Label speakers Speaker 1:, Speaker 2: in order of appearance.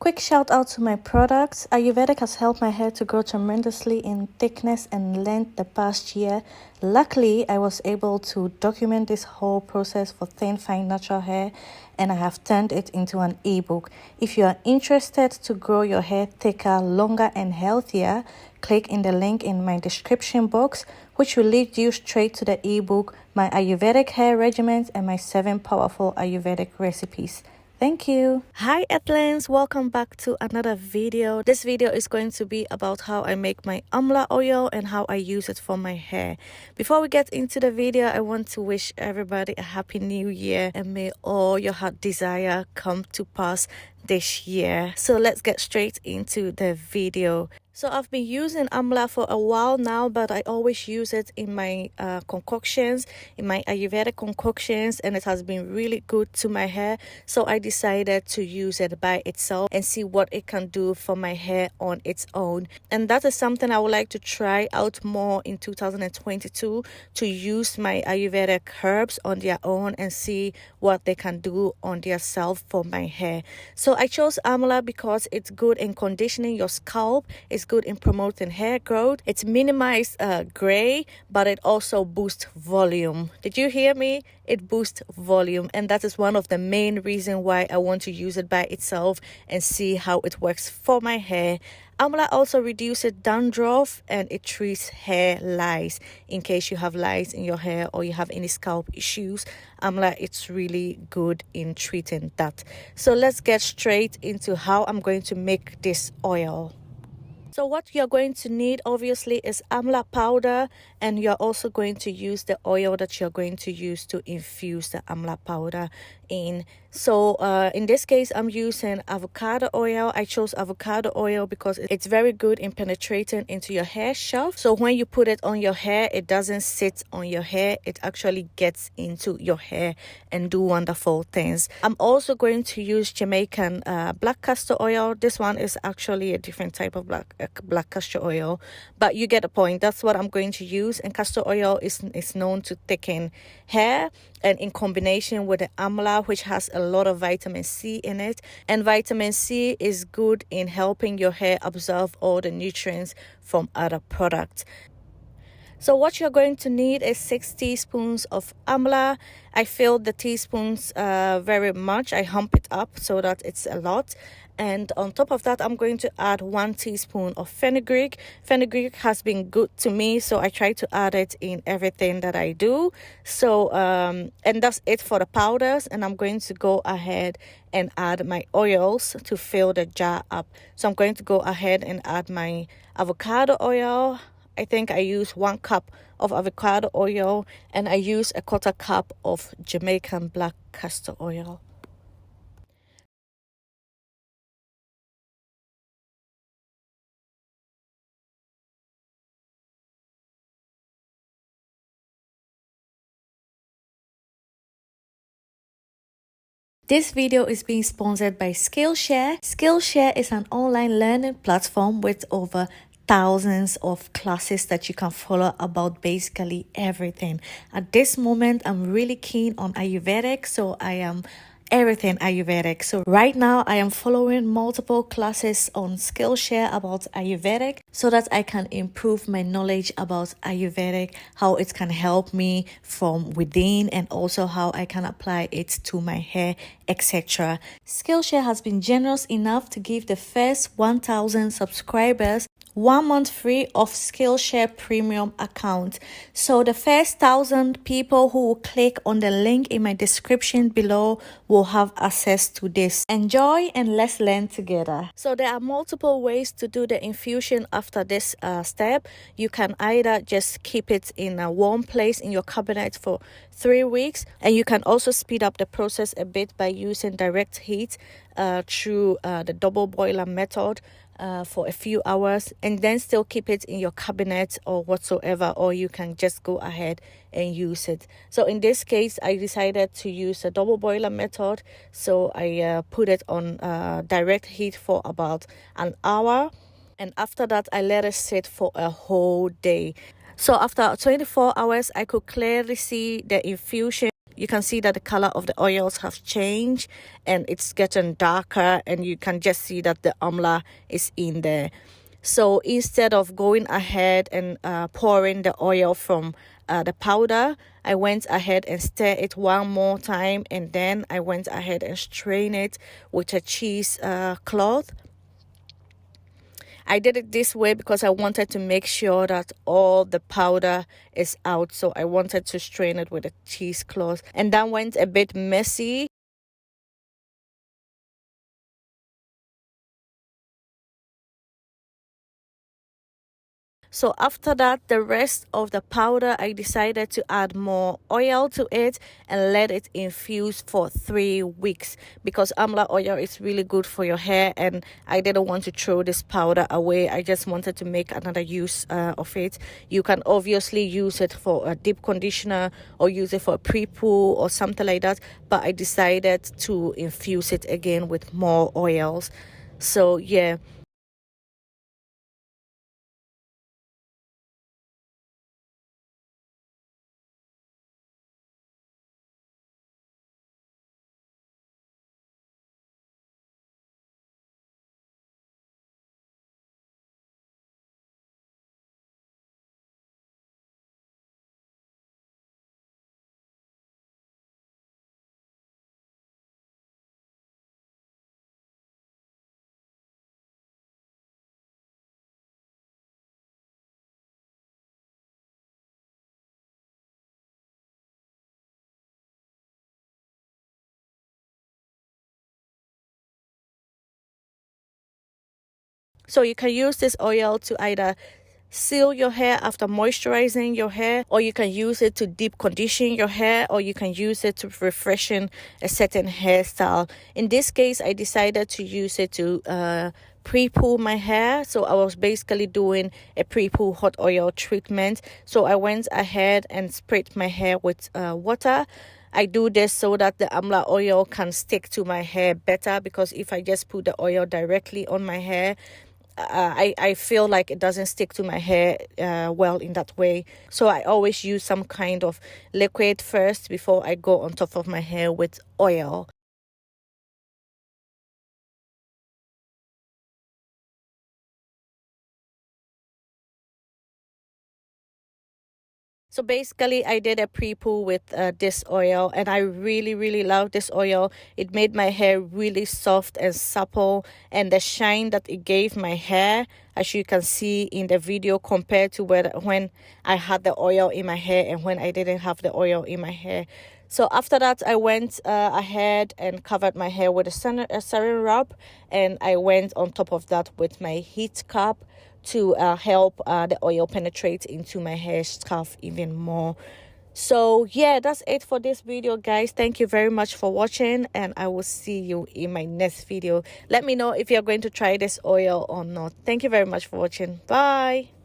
Speaker 1: Quick shout out to my products. Ayurvedic has helped my hair to grow tremendously in thickness and length the past year. Luckily, I was able to document this whole process for thin, fine, natural hair, and I have turned it into an ebook. If you are interested to grow your hair thicker, longer, and healthier, click in the link in my description box, which will lead you straight to the ebook, my Ayurvedic hair regimens, and my 7 powerful Ayurvedic recipes. Thank you. Hi Etlins, welcome back to another video. This video is going to be about how I make my Amla oil and how I use it for my hair. Before we get into the video, I want to wish everybody a happy new year and may all your heart desire come to pass this year. So let's get straight into the video. So I've been using Amla for a while now, but I always use it in my concoctions, in my Ayurvedic concoctions, and it has been really good to my hair. So I decided to use it by itself and see what it can do for my hair on its own. And that is something I would like to try out more in 2022, to use my Ayurvedic herbs on their own and see what they can do on their self for my hair. So I chose Amla because it's good in conditioning your scalp. It's good in promoting hair growth. It's minimized gray, but it also boosts volume. Did you hear me? It boosts volume, and that is one of the main reasons why I want to use it by itself and see how it works for my hair. Amla also reduces dandruff and it treats hair lice. In case you have lice in your hair or you have any scalp issues, Amla, it's really good in treating that. So let's get straight into how I'm going to make this oil. So what you're going to need obviously is Amla powder, and you're also going to use the oil that you're going to use to infuse the Amla powder in. So in this case, I'm using avocado oil. I chose avocado oil because it's very good in penetrating into your hair shaft. So when you put it on your hair, it doesn't sit on your hair. It actually gets into your hair and do wonderful things. I'm also going to use Jamaican black castor oil. This one is actually a different type of black castor oil, but you get the point. That's what I'm going to use. And castor oil is known to thicken hair, and in combination with the Amla, which has a lot of vitamin C in it, and vitamin C is good in helping your hair absorb all the nutrients from other products. So what you're going to need is 6 teaspoons of Amla. I filled the teaspoons very much. I hump it up so that it's a lot. And on top of that, I'm going to add 1 teaspoon of fenugreek. Fenugreek has been good to me, so I try to add it in everything that I do. So, and that's it for the powders. And I'm going to go ahead and add my oils to fill the jar up. So I'm going to go ahead and add my avocado oil. I think I use 1 cup of avocado oil, and I use a 1/4 cup of Jamaican black castor oil. This video is being sponsored by Skillshare. Skillshare is an online learning platform with over thousands of classes that you can follow about basically everything. At this moment, I'm really keen on Ayurvedic, so I am everything Ayurvedic. So right now I am following multiple classes on Skillshare about Ayurvedic so that I can improve my knowledge about Ayurvedic, how it can help me from within, and also how I can apply it to my hair, etc. Skillshare has been generous enough to give the first 1,000 subscribers 1 month free of Skillshare premium account. So the first 1,000 people who will click on the link in my description below will have access to this. Enjoy and let's learn together. So there are multiple ways to do the infusion after this step. You can either just keep it in a warm place in your cabinet for 3 weeks, and you can also speed up the process a bit by using direct heat through the double boiler method for a few hours, and then still keep it in your cabinet or whatsoever, or you can just go ahead and use it. So in this case, I decided to use a double boiler method, so I put it on direct heat for about an hour, and after that I let it sit for a whole day. So after 24 hours, I could clearly see the infusion You can see that the color of the oils have changed and it's getting darker, and you can just see that the amla is in there. So instead of going ahead and pouring the oil from the powder, I went ahead and stir it one more time, and then I went ahead and strain it with a cheese cloth. I did it this way because I wanted to make sure that all the powder is out. So I wanted to strain it with a cheesecloth, and that went a bit messy. So after that, the rest of the powder, I decided to add more oil to it and let it infuse for 3 weeks, because amla oil is really good for your hair, and I didn't want to throw this powder away. I just wanted to make another use of it. You can obviously use it for a deep conditioner or use it for a pre-poo or something like that, but I decided to infuse it again with more oils. So yeah. So you can use this oil to either seal your hair after moisturizing your hair, or you can use it to deep condition your hair, or you can use it to refreshen a certain hairstyle. In this case, I decided to use it to pre-poo my hair. So I was basically doing a pre-poo hot oil treatment. So I went ahead and sprayed my hair with water. I do this so that the amla oil can stick to my hair better, because if I just put the oil directly on my hair, I feel like it doesn't stick to my hair well in that way. So I always use some kind of liquid first before I go on top of my hair with oil. So basically, I did a pre-poo with this oil, and I really love this oil. It made my hair really soft and supple, and the shine that it gave my hair, as you can see in the video, compared to when I had the oil in my hair and when I didn't have the oil in my hair. So after that, I went ahead and covered my hair with a sarin wrap, and I went on top of that with my heat cap to help the oil penetrate into my hair scarf even more. So yeah, that's it for this video, guys. Thank you very much for watching, and I will see you in my next video. Let me know if you're going to try this oil or not. Thank you very much for watching. Bye.